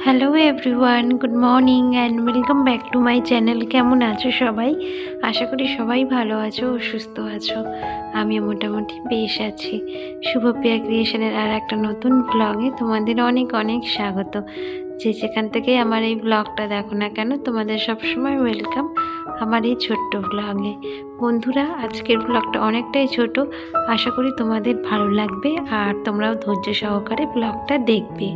Hello everyone, good morning and welcome back to my channel. কেমন আছো সবাই? আশা করি সবাই ভালো আছো ও সুস্থ আছো। আমিও মোটামুটি বেশ আছি। শুভপ্রিয়া ক্রিয়েশনের আর একটা নতুন ব্লগে তোমাদের অনেক অনেক স্বাগত। যে যেখান থেকে আমার এই ব্লগটা দেখো না কেন, তোমাদের সবসময় ওয়েলকাম আমার এই ছোট্ট ব্লগে। বন্ধুরা, আজকের ব্লগটা অনেকটাই ছোট, আশা করি তোমাদের ভালো লাগবে আর তোমরাও ধৈর্য সহকারে ব্লগটা দেখবে।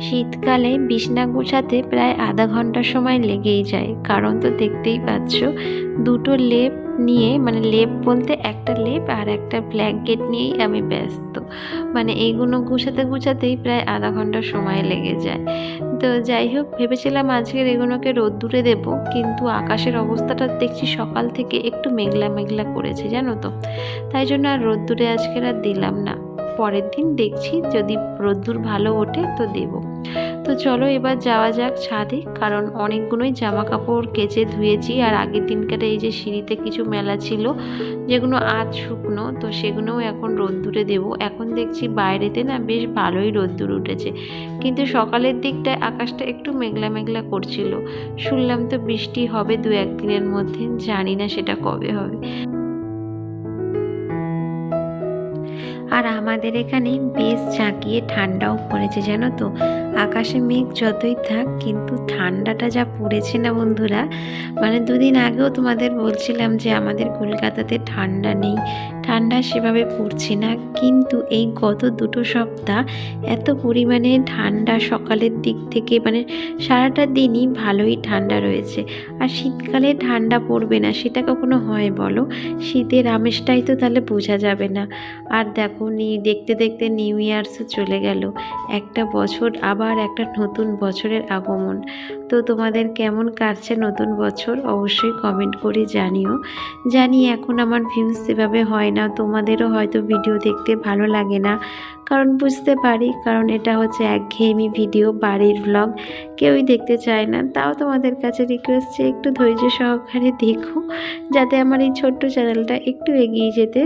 শীতকালে বিছনা গোছাতে প্রায় আধা ঘন্টা সময় লেগেই যায়, কারণ তো দেখতেই পাচ্ছ দুটো লেপ নিয়ে, মানে লেপ বলতে একটা লেপ আর একটা ব্ল্যাঙ্কেট নিয়েই আমি ব্যস্ত। মানে এইগুলো গুছাতে গুছাতেই প্রায় আধা ঘন্টা সময় লেগে যায়। তো যাই হোক, ভেবেছিলাম আজকের এগুলোকে রোদ্দুরে দেব, কিন্তু আকাশের অবস্থাটা দেখছি সকাল থেকে একটু মেঘলা মেঘলা করেছে জানো তো, তাই জন্য আর রোদ্দুরে আজকের আর দিলাম না। পরের দিন দেখছি যদি রোদ্দুর ভালো ওঠে তো দেব। তো চলো এবার যাওয়া যাক ছাদে, কারণ অনেকগুলোই জামা কাপড় কেচে ধুয়েছি। আর আগের দিনকার এই যে সিঁড়িতে কিছু মেলা ছিল যেগুলো আজ শুকনো, তো সেগুলোও এখন রোদ্দুরে দেব। এখন দেখছি বাইরেতে না বেশ ভালোই রোদ্দুর উঠেছে, কিন্তু সকালের দিকটায় আকাশটা একটু মেঘলা মেঘলা করছিল। শুনলাম তো বৃষ্টি হবে দু একদিনের মধ্যে, জানি না সেটা কবে হবে। আর আমাদের এখানে বেশ ঝাঁকিয়ে ঠান্ডাও পড়েছে জানো তো। আকাশে মেঘ যতই থাক, কিন্তু ঠান্ডাটা যা পড়েছে না বন্ধুরা, মানে দুদিন আগেও তোমাদের বলছিলাম যে আমাদের কলকাতাতে ঠান্ডা নেই, ঠান্ডা সেভাবে পড়ছে না, কিন্তু এই গত দুটো সপ্তাহ এত পরিমাণে ঠান্ডা সকালের দিক থেকে, মানে সারাটা দিনই ভালোই ঠান্ডা রয়েছে। আর শীতকালে ঠান্ডা পড়বে না সেটা কখনো হয় বলো? শীতের আমেজটাই তো তাহলে বোঝা যাবে না। আর দেখো দেখতে দেখতে নিউ ইয়ার্সও চলে গেল, একটা বছর, আবার একটা নতুন বছরের আগমন। তো তোমাদের কেমন কাটছে নতুন বছর অবশ্যই কমেন্ট করে জানিও। জানি এখন আমার ভিউজ সেভাবে হয় না, তোমাদেরও হয়তো ভিডিও দেখতে ভালো লাগে না, কারণ বুঝতে পারি, কারণ এটা হচ্ছে একঘেয়েমি ভিডিও, বাড়ির ব্লগ, কেউই দেখতে চায় না। তাও তোমাদের কাছে রিকোয়েস্ট যে একটু ধৈর্য সহকারে দেখো, যাতে আমার এই ছোট্ট চ্যানেলটা একটু এগিয়ে যেতে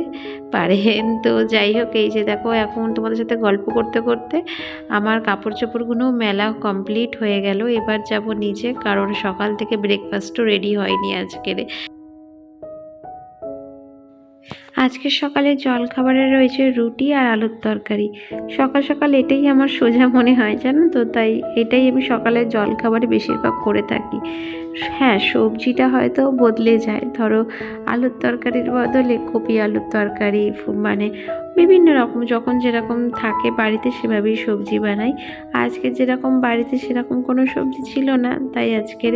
পারে। তো যাই হোক, এই যে দেখো এখন তোমাদের সাথে গল্প করতে করতে আমার কাপড় চোপড়গুলো মেলা কমপ্লিট হয়ে গেল। এবার যাব নিচে, কারণ সকাল থেকে ব্রেকফাস্টও রেডি হয়নি আজকের। আজকের সকালে জলখাবারে রয়েছে রুটি আর আলুর তরকারি। সকাল সকাল এটাই আমার সোজা মনে হয় জানো তো, তাই এটাই আমি সকালের জলখাবারে বেশিরভাগ করে থাকি। হ্যাঁ, সবজিটা হয়তো বদলে যায়, ধরো আলুর তরকারির বদলে কপি আলুর তরকারি, মানে বিভিন্ন রকম যখন যেরকম থাকে বাড়িতে সেভাবেই সবজি বানাই। আজকে যেরকম বাড়িতে সেরকম কোনো সবজি ছিল না, তাই আজকের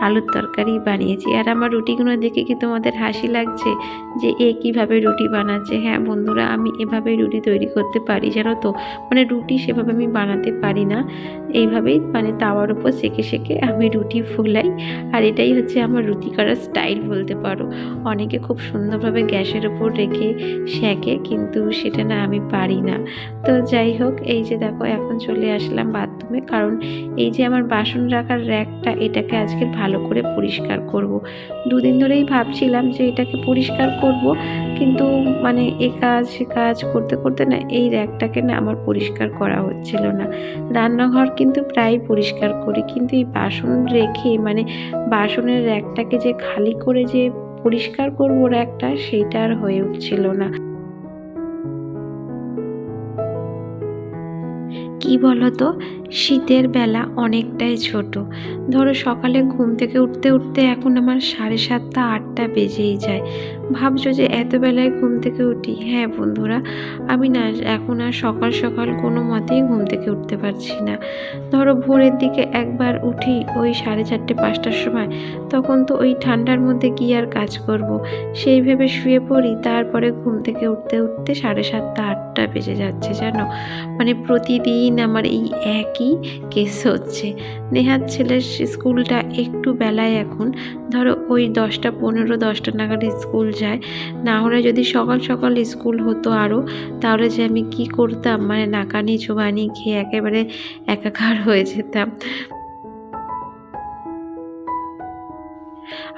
আলুর তরকারি বানিয়েছি। আর আমার রুটিগুলো দেখে কি তোমাদের হাসি লাগছে যে এ কীভাবে রুটি বানাচ্ছে? হ্যাঁ বন্ধুরা, আমি এভাবেই রুটি তৈরি করতে পারি জানো তো। মানে রুটি সেভাবে আমি বানাতে পারি না, এইভাবেই মানে তাওয়ার উপর সেঁকে সেঁকে আমি রুটি ফুলাই। আর এটাই হচ্ছে আমার রুটি করার স্টাইল বলতে পারো। অনেকে খুব সুন্দরভাবে গ্যাসের উপর রেখে সেঁকে, কিন্তু সেটা না আমি পারি না। তো যাই হোক, এই যে দেখো এখন চলে আসলাম বাথরুমে, কারণ এই যে আমার বাসন রাখার র্যাকটা, এটাকে আজকে ভালো করে পরিষ্কার করব। দুদিন ধরেই ভাবছিলাম যে এটাকে পরিষ্কার করব, কিন্তু মানে এ কাজ সে কাজ করতে করতে না এই র্যাকটাকে না আমার পরিষ্কার করা হচ্ছিল না। রান্নাঘর কিন্তু প্রায় পরিষ্কার করি, কিন্তু এই বাসন রেখে, মানে বাসনের র্যাকটাকে যে খালি করে যে পরিষ্কার করব র্যাকটা, সেইটা আর হয়ে উঠছিল না। কি বলো তো, শীতের বেলা অনেকটাই ছোট। ধরো সকালে ঘুম থেকে উঠতে উঠতে এখন আমার 7:30 8টা বেজেই যায়। ভাবছো যে এত বেলায় ঘুম থেকে উঠি? হ্যাঁ বন্ধুরা, আমি না এখন আর সকাল সকাল কোনো মতেই ঘুম থেকে উঠতে পারছি না। ধরো ভোরের দিকে একবার উঠি ওই 4:30 5টার সময়, তখন তো ওই ঠান্ডার মধ্যে কি আর কাজ করব, সেই ভেবে শুয়ে পড়ি। তারপরে ঘুম থেকে উঠতে উঠতে 7:30 8টা বেজে যাচ্ছে জানো। মানে প্রতিদিন আমার এই একই কেস হচ্ছে। নেহাত ছেলের স্কুলটা একটু বেলায়, এখন ধরো ওই 10টা 15 10টা নাগাদ স্কুল যায়। না হলে যদি সকাল সকাল স্কুল হতো আরও, তাহলে যে আমি কি করতাম, মানে নাকানি চোবানি খেয়ে একেবারে একাকার হয়ে যেতাম।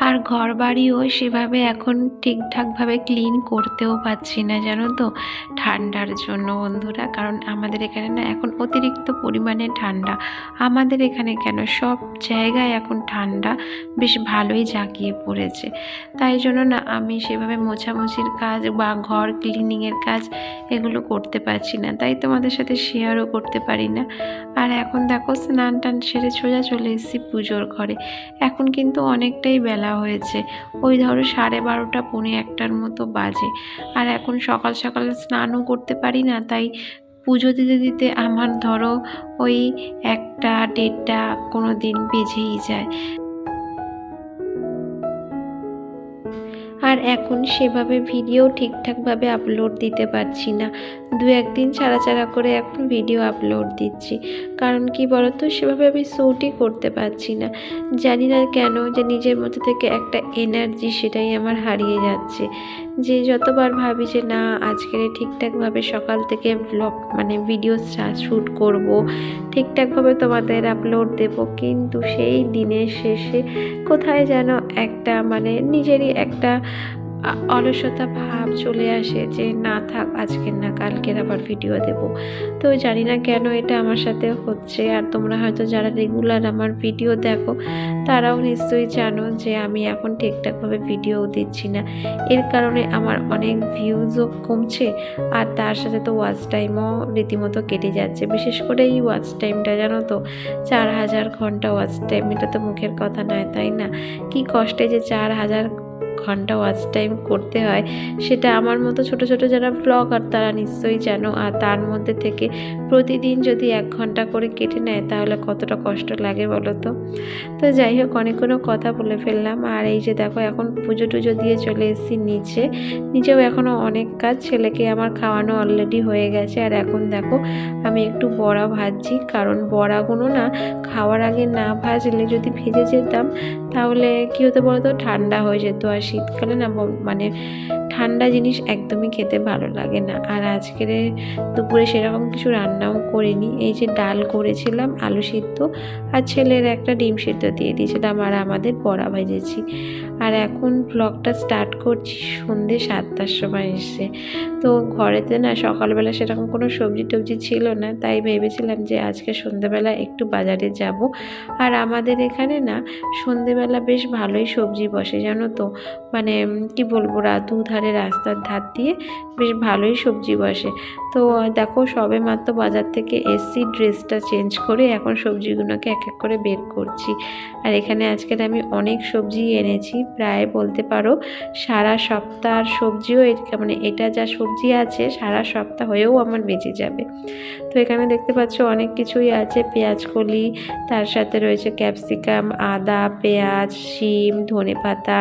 আর ঘর বাড়িও সেভাবে এখন ঠিকঠাকভাবে ক্লিন করতেও পারছি না, জানো তো, ঠান্ডার জন্য বন্ধুরা। কারণ আমাদের এখানে না এখন অতিরিক্ত পরিমাণে ঠান্ডা। আমাদের এখানে কেন, সব জায়গায় এখন ঠান্ডা বেশ ভালোই জাঁকিয়ে পড়েছে। তাই জন্য না আমি সেভাবে মোছামুছির কাজ বা ঘর ক্লিনিংয়ের কাজ এগুলো করতে পারছি না, তাই তোমাদের সাথে শেয়ারও করতে পারি না। আর এখন দেখো স্নান টান সেরে সোজা চলে এসেছি পুজোর ঘরে। এখন কিন্তু অনেকটাই বেলা হয়েছে, ওই ধরো 12:30 পৌনে 1টার মতো বাজে। আর এখন সকাল সকাল স্নানও করতে পারি না, তাই পুজো দিতে দিতে আমার ধরো ওই 1টা 1:30 কোনো দিন বেজেই যায়। আর এখন সেভাবে ভিডিও ঠিকঠাকভাবে আপলোড দিতে পারছি না, 2-1 দিন ছাড়া ছাড়া করে এখন ভিডিও আপলোড দিচ্ছি। কারণ কি বলতো, সেভাবে আমি শ্যুটই করতে পারছি না। জানি না কেন যে নিজের মধ্যে থেকে একটা এনার্জি সেটাই আমার হারিয়ে যাচ্ছে। যে যতবার ভাবি যে না আজকের ঠিকঠাকভাবে সকাল থেকে ব্লগ মানে ভিডিও শ্যুট করব, ঠিকঠাকভাবে তোমাদের আপলোড দেব, কিন্তু সেই দিনের শেষে কোথায় যেন একটা মানে নিজেরই একটা অলসতা ভাব চলে আসে যে না থাক, আজকের না কালকের আবার ভিডিও দেব। তো জানি না কেন এটা আমার সাথে হচ্ছে। আর তোমরা হয়তো যারা রেগুলার আমার ভিডিও দেখো তারাও নিশ্চয়ই জানো যে আমি এখন ঠিকঠাকভাবে ভিডিও দিচ্ছি না। এর কারণে আমার অনেক ভিউজও কমছে, আর তার সাথে তো ওয়াচ টাইমও রীতিমতো কেটে যাচ্ছে। বিশেষ করে এই ওয়াচ টাইমটা জানো তো, 4000 ঘন্টা ওয়াচ টাইম, এটা তো মুখের কথা নয়, তাই না? কি কষ্টে যে 4000 ঘন্টা ওয়াচ টাইম করতে হয় সেটা আমার মতো ছোট ছোট যারা ব্লগার তারা নিশ্চয়ই জানো। আর তার মধ্যে থেকে প্রতিদিন যদি 1 ঘন্টা করে কেটে নেয় তাহলে কতটা কষ্ট লাগে বলো তো। তো যাই হোক, অনেকগুলো কথা বলে ফেললাম। আর এই যে দেখো এখন পুজো টুজো দিয়ে চলে এসেছি নিচেও এখনও অনেক কাজ। ছেলেকে আমার খাওয়ানো অলরেডি হয়ে গেছে। আর এখন দেখো আমি একটু বড়া ভাজছি, কারণ বড়াগুলো না খাওয়ার আগে না ভাজলে যদি ভেজে যেতাম তাহলে কী হতো বলতো, ঠান্ডা হয়ে যেত। আর শীতকালে না মানে ঠান্ডা জিনিস একদমই খেতে ভালো লাগে না। আর আজকের দুপুরে সেরকম কিছু রান্নাও করিনি, এই যে ডাল করেছিলাম, আলু সিদ্ধ, আর ছেলের একটা ডিম সিদ্ধ দিয়ে দিয়েছিলাম, আর আমাদের বড়া ভেজেছি। আর এখন ব্লগটা স্টার্ট করছি সন্ধ্যে 7টার সময় এসে। তো ঘরেতে না সকালবেলা সেরকম কোনো সবজি টবজি ছিল না, তাই ভেবেছিলাম যে আজকে সন্ধ্যেবেলা একটু বাজারে যাব। আর আমাদের এখানে না সন্ধ্যেবেলা বেশ ভালোই সবজি বসে জানো তো, মানে কি বলবো, দুধারে রাস্তার ধার দিয়ে বেশ ভালোই সবজি বসে। তো দেখো সবে মাত্র বাজার থেকে এসছি, ড্রেসটা চেঞ্জ করে এখন সবজিগুলোকে এক এক করে বের করছি। আর এখানে আজকের আমি অনেক সবজি এনেছি, প্রায় বলতে পারো সারা সপ্তাহের সবজিও মানে এটা যা সবজি আছে সারা সপ্তাহ হয়েও আমার বেঁচে যাবে। তো এখানে দেখতে পাচ্ছ অনেক কিছুই আছে, পেঁয়াজকলি, তার সাথে রয়েছে ক্যাপসিকাম, আদা, পেঁয়াজ, শিম, ধনেপাতা,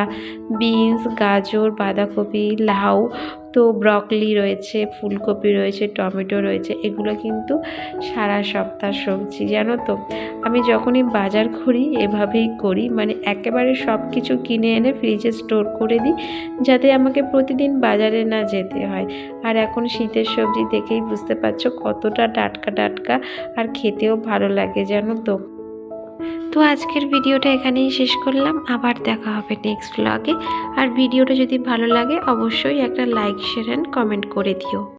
বিনস, গাজর, বাঁধাকপি, লাউ, তো ব্রকলি রয়েছে, ফুলকপি রয়েছে, টমেটো রয়েছে। এগুলো কিন্তু সারা সপ্তাহ সবজি জানো তো। আমি যখনই বাজার করি এভাবেই করি, মানে একেবারে সব কিছু কিনে এনে ফ্রিজে স্টোর করে দিই, যাতে আমাকে প্রতিদিন বাজারে না যেতে হয়। আর এখন শীতের সবজি দেখেই বুঝতে পারছো কতটা টাটকা টাটকা, আর খেতেও ভালো লাগে জানো তো। তো আজকের ভিডিওটা এখানেই শেষ করলাম, আবার দেখা হবে নেক্সট ব্লগে। আর ভিডিওটা যদি ভালো লাগে অবশ্যই একটা লাইক, শেয়ার অ্যান্ড কমেন্ট করে দিও।